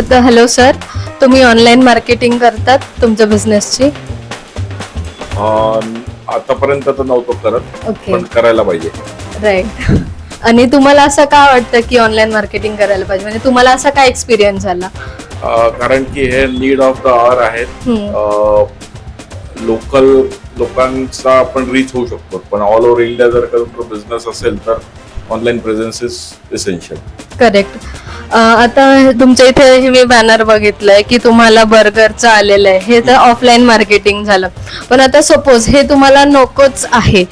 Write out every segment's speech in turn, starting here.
तर hello sir, तुम्ही online marketing करतात तुमच्या बिझनेसची? आतापर्यंत तर नव्हतो करत, ओके, पण करायला पाहिजे. राईट. आणि तुम्हाला असं का वाटतं की ऑनलाईन मार्केटिंग करायला पाहिजे, म्हणजे तुम्हाला असा काय एक्सपिरियन्स झाला? कारण की हे नीड ऑफ द आवर आहेत. लोकल लोकांचा आपण रीच होऊ शकतो, पण ऑल ओव्हर इंडिया जर का तुमचा बिझनेस असेल तर online presence is essential. Correct. आता तुमच्या इथे हे मी बॅनर बघितलंय की तुम्हाला बर्गरचं आलेलं आहे, हे तर ऑफलाईन मार्केटिंग झालं. पण आता सपोज हे तुम्हाला नकोच आहे,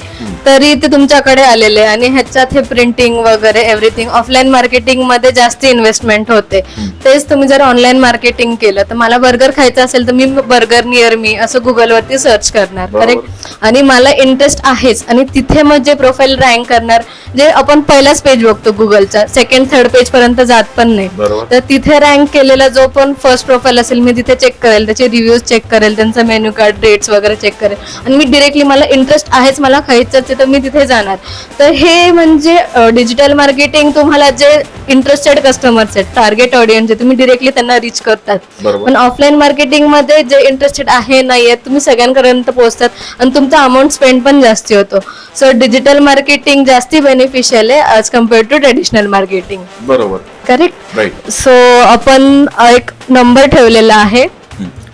तरी ते तुमच्याकडे आलेले आहे आणि ह्याच्यात हे प्रिंटिंग वगैरे एव्हरीथिंग ऑफलाईन मार्केटिंग मध्ये जास्त इन्व्हेस्टमेंट होते. तेच तुम्ही जर ऑनलाईन मार्केटिंग केलं तर मला बर्गर खायचं असेल तर मी बर्गर नियर मी असं गुगलवरती सर्च करणार, करेक्ट? आणि मला इंटरेस्ट आहेच आणि तिथे मग जे प्रोफाईल रँक करणार, जे आपण पहिलाच पेज बघतो गुगलचा, सेकंड थर्ड पेज पर्यंत जात पण नाही, तर तिथे रँक केलेला जो पण फर्स्ट प्रोफाईल असेल मी तिथे चेक करेल, त्याचे रिव्ह्यूज चेक करेल, त्यांचा मेन्यू कार्ड रेट्स वगैरे चेक करेल आणि मी डिरेक्टली मला इंटरेस्ट आहेच, मला खायचं आहे तर मी तिथे जाणार. तर हे म्हणजे डिजिटल मार्केटिंग तुम्हाला जे इंटरेस्टेड कस्टमर्स आहेत, टार्गेट ऑडियन्स आहे, तुम्ही डिरेक्टली त्यांना रीच करतात. पण ऑफलाईन मार्केटिंग मध्ये जे इंटरेस्टेड आहे नाही आहेत तुम्ही सगळ्यांपर्यंत पोहोचतात आणि तुमचा अमाऊंट स्पेंड पण जास्ती होतो. सो डिजिटल मार्केटिंग जास्ती बेनिफिशियल आहे as compared to traditional marketing. बरोबर, करेक्ट. राईट. सो आपण एक नंबर ठेवलेला आहे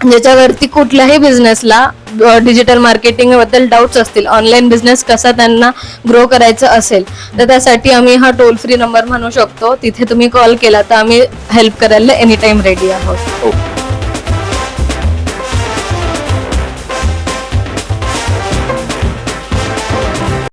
ज्याच्यावरती कुठल्याही बिझनेसला डिजिटल मार्केटिंग बद्दल डाऊट्स असतील, ऑनलाईन बिझनेस कसा त्यांना ग्रो करायचं असेल, तर त्यासाठी आम्ही हा टोल फ्री नंबर म्हणू शकतो. तिथे तुम्ही कॉल केला तर आम्ही हेल्प करायला एनी टाइम रेडी आहोत. ओके.